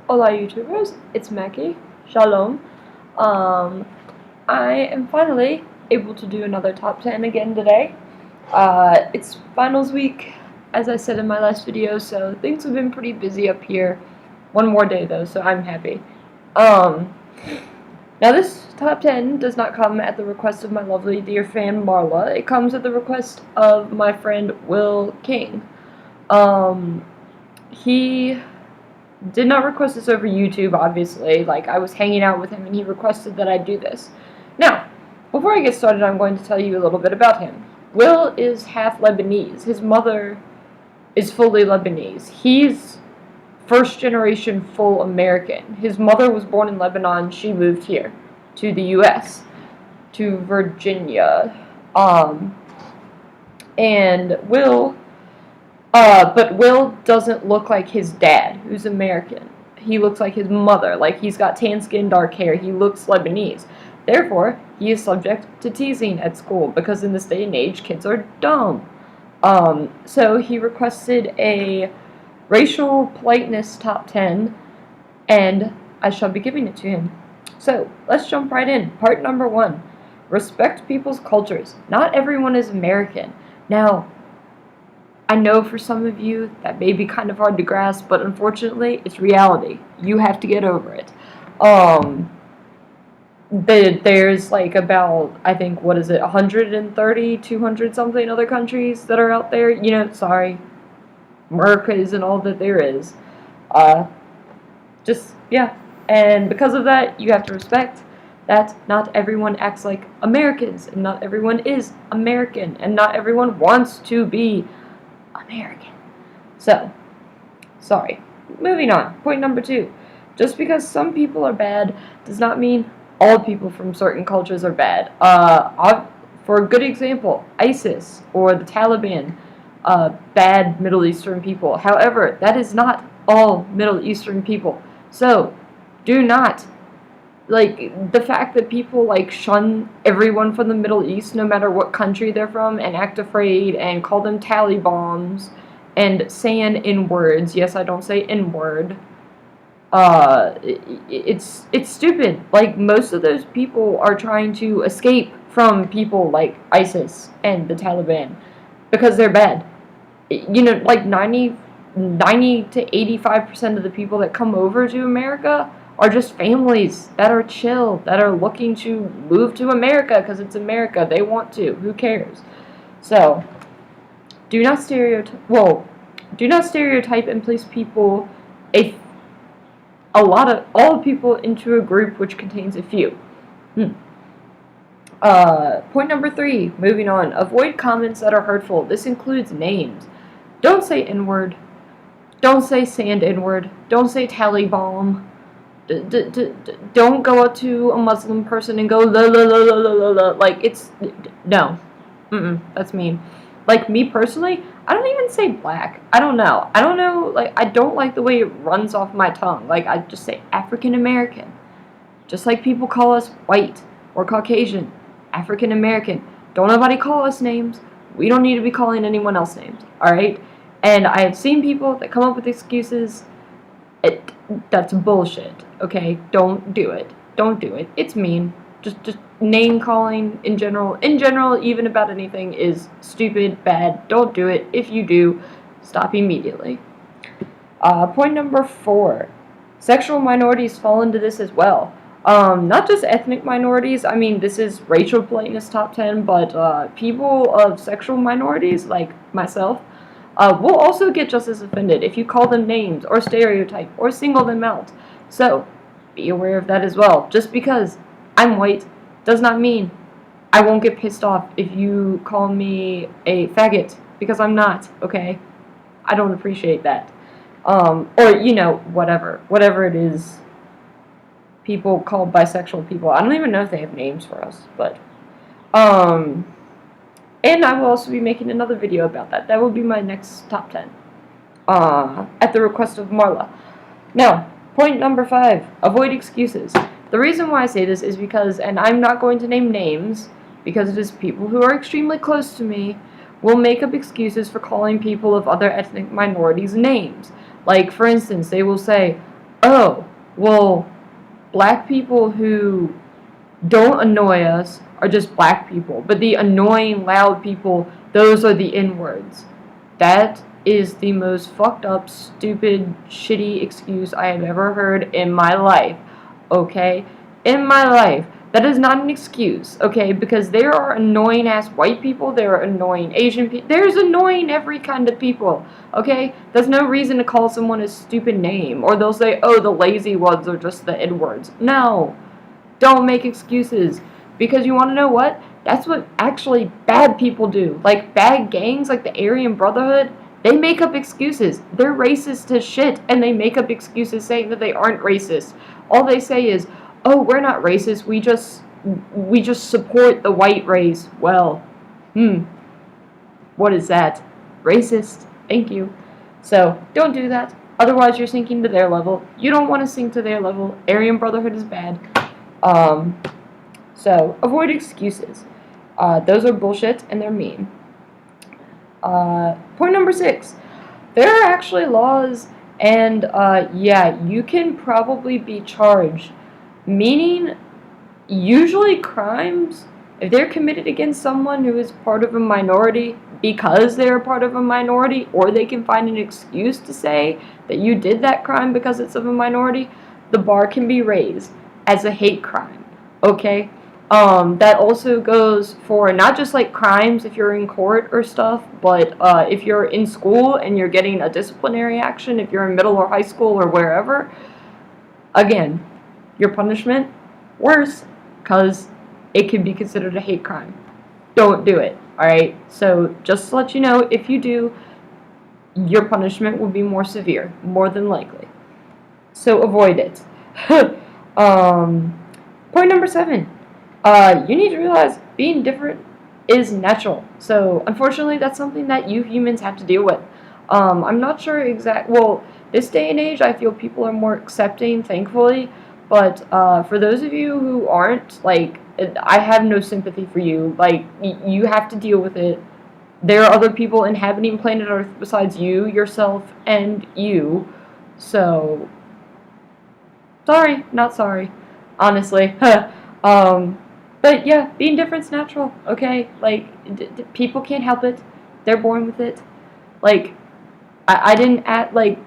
Hola YouTubers, it's Mackie. Shalom. I am finally able to do another top 10 again today. It's finals week, as I said in my last video, so things have been pretty busy up here. One more day though, so I'm happy. Now this top 10 does not come at the request of my lovely dear fan Marla. It comes at the request of my friend Will King. He did not request this over YouTube, obviously. Like, I was hanging out with him and he requested that I do this. Now, before I get started, I'm going to tell you a little bit about him. Will is half Lebanese. His mother is fully Lebanese. He's first generation full American. His mother was born in Lebanon. She moved here to the US, to Virginia. And Will but Will doesn't look like his dad, who's American. He looks like his mother. Like, he's got tan skin, dark hair. He looks Lebanese. Therefore, he is subject to teasing at school, because in this day and age, kids are dumb. So he requested a racial politeness top 10, and I shall be giving it to him. So, let's jump right in. Part number 1. Respect people's cultures. Not everyone is American. Now, I know for some of you that may be kind of hard to grasp, but unfortunately, it's reality. You have to get over it. There's like about, I think, 130, 200 something other countries that are out there. You know, sorry, America isn't all that there is. Yeah. And because of that, you have to respect that not everyone acts like Americans, and not everyone is American, and not everyone wants to be American. So, sorry. Moving on. Point number 2. Just because some people are bad does not mean all people from certain cultures are bad. For a good example, ISIS or the Taliban, bad Middle Eastern people. However, that is not all Middle Eastern people. So, do not, like, the fact that people, like, shun everyone from the Middle East, no matter what country they're from, and act afraid, and call them Talibans, and saying N-words. Yes, I don't say N-word. It's stupid. Like, most of those people are trying to escape from people like ISIS and the Taliban, because they're bad. You know, like, 90 to 85% of the people that come over to America are just families that are chill, that are looking to move to America because it's America. They want to. Who cares? So, do not stereotype and place people, all people into a group which contains a few. Point number 3, moving on. Avoid comments that are hurtful. This includes names. Don't say N-word. Don't say sand N-word. Don't say Taliban. Don't go up to a Muslim person and go la la la la la la la. Like, it's no, that's mean. Like, me personally, I don't even say black. I don't know. Like, I don't like the way it runs off my tongue. Like, I just say African American, just like people call us white or Caucasian. African American. Don't nobody call us names. We don't need to be calling anyone else names. All right. And I have seen people that come up with excuses. That's bullshit. Okay, don't do it. Don't do it. It's mean. Just name calling in general, even about anything, is stupid, bad. Don't do it. If you do, stop immediately. Point number 4. Sexual minorities fall into this as well. Not just ethnic minorities. I mean, this is racial politeness top 10, but people of sexual minorities, like myself, will also get just as offended if you call them names, or stereotype, or single them out. So, be aware of that as well. Just because I'm white does not mean I won't get pissed off if you call me a faggot, because I'm not, okay? I don't appreciate that. Or, you know, whatever it is people call bisexual people. I don't even know if they have names for us, but, and I will also be making another video about that. That will be my next top 10. At the request of Marla. Now, point number 5. Avoid excuses. The reason why I say this is because, and I'm not going to name names, because it is people who are extremely close to me will make up excuses for calling people of other ethnic minorities names. Like, for instance, they will say, oh, well, black people who don't annoy us are just black people. But the annoying, loud people, those are the N-words. That is the most fucked up, stupid, shitty excuse I have ever heard in my life. Okay? In my life. That is not an excuse, okay? Because there are annoying ass white people, there are annoying Asian people, there's annoying every kind of people, okay? There's no reason to call someone a stupid name, or they'll say, oh, the lazy ones are just the N-words. No. Don't make excuses. Because you want to know what? That's what actually bad people do. Like bad gangs, like the Aryan Brotherhood, they make up excuses. They're racist as shit, and they make up excuses saying that they aren't racist. All they say is, oh, we're not racist, we just support the white race. Well, what is that? Racist. Thank you. So, don't do that. Otherwise, you're sinking to their level. You don't want to sink to their level. Aryan Brotherhood is bad. So, avoid excuses. Those are bullshit, and they're mean. Point number 6. There are actually laws, and, yeah, you can probably be charged. Meaning, usually crimes, if they're committed against someone who is part of a minority because they're part of a minority, or they can find an excuse to say that you did that crime because it's of a minority, the bar can be raised as a hate crime, okay? That also goes for not just like crimes if you're in court or stuff, but if you're in school and you're getting a disciplinary action, if you're in middle or high school or wherever, again, your punishment, worse, because it can be considered a hate crime. Don't do it, alright? So, just to let you know, if you do, your punishment will be more severe, more than likely. So, avoid it. Point number 7. You need to realize being different is natural. So, unfortunately, that's something that you humans have to deal with. I'm not sure well, this day and age, I feel people are more accepting, thankfully. But for those of you who aren't, like, I have no sympathy for you. Like, you have to deal with it. There are other people inhabiting planet Earth besides you, yourself, and you. So, sorry, not sorry, honestly. But yeah, being different's natural, okay? Like, people can't help it. They're born with it. Like, I didn't act like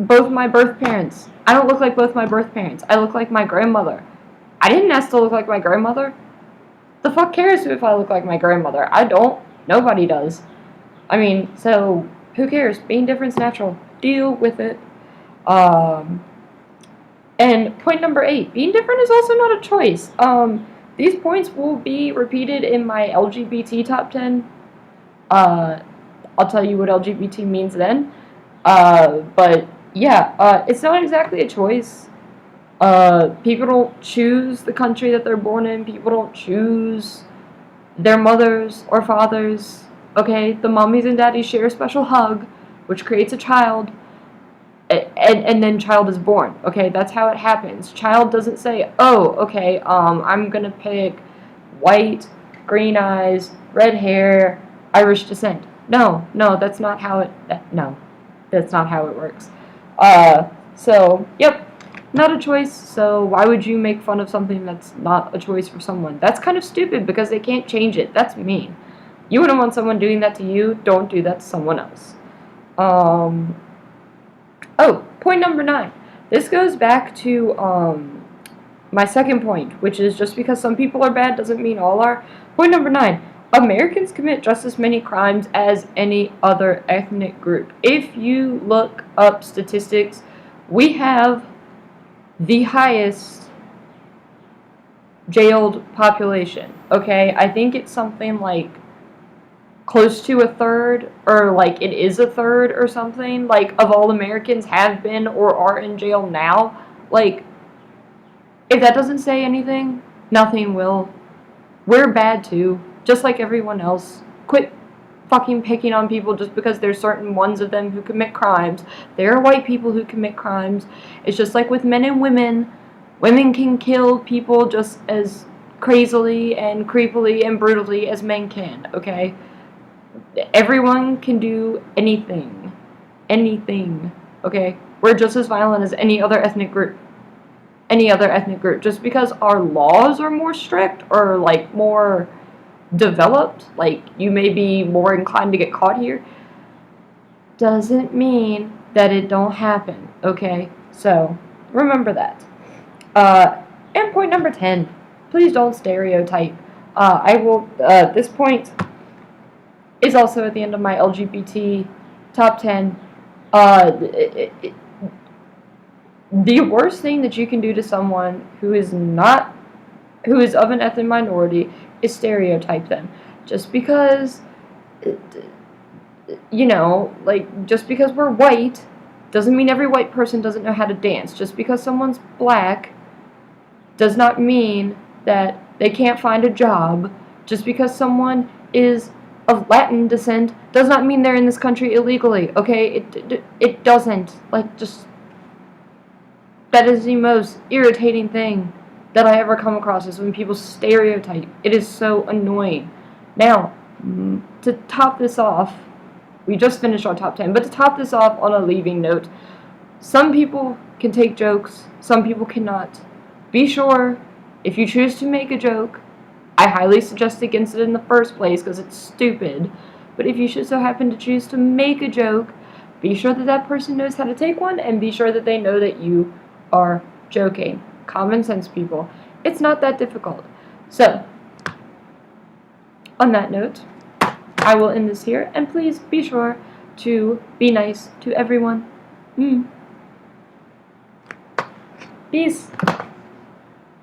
both my birth parents. I don't look like both my birth parents. I look like my grandmother. I didn't ask to look like my grandmother. The fuck cares if I look like my grandmother? I don't. Nobody does. I mean, so, who cares? Being different's natural. Deal with it. And point number 8. Being different is also not a choice. These points will be repeated in my LGBT top 10. I'll tell you what LGBT means then. But yeah, it's not exactly a choice. People don't choose the country that they're born in. People don't choose their mothers or fathers. Okay, the mommies and daddies share a special hug, which creates a child, and then child is born. Okay, that's how it happens. Child doesn't say, oh, okay, I'm gonna pick white, green eyes, red hair, Irish descent. No, that's not how it. No, that's not how it works. So, yep, not a choice, so why would you make fun of something that's not a choice for someone? That's kind of stupid because they can't change it. That's mean. You wouldn't want someone doing that to you. Don't do that to someone else. Oh, point number 9. This goes back to my second point, which is just because some people are bad doesn't mean all are. Point number 9. Americans commit just as many crimes as any other ethnic group. If you look up statistics, we have the highest jailed population, okay? I think it's something like close to a third, or like it is a third or something, like of all Americans have been or are in jail now. Like, if that doesn't say anything, nothing will. We're bad too, just like everyone else. Quit fucking picking on people just because there's certain ones of them who commit crimes. There are white people who commit crimes. It's just like with men and women. Women can kill people just as crazily and creepily and brutally as men can, okay? Everyone can do anything. Anything, okay? We're just as violent as any other ethnic group. Any other ethnic group. Just because our laws are more strict or like more developed, like you may be more inclined to get caught here, doesn't mean that it don't happen, okay? So remember that. And point number 10, please don't stereotype. This point is also at the end of my LGBT top 10. The worst thing that you can do to someone who is of an ethnic minority is stereotype them. Just because, just because we're white doesn't mean every white person doesn't know how to dance. Just because someone's black does not mean that they can't find a job. Just because someone is of Latin descent does not mean they're in this country illegally, okay? It doesn't. That is the most irritating thing that I ever come across, is when people stereotype. It is so annoying. Now, to top this off, we just finished our top 10, but to top this off on a leaving note, some people can take jokes, some people cannot. Be sure, if you choose to make a joke, I highly suggest against it in the first place because it's stupid, but if you should so happen to choose to make a joke, be sure that that person knows how to take one, and be sure that they know that you are joking. Common sense, people. It's not that difficult. So, on that note, I will end this here, and please be sure to be nice to everyone. Peace.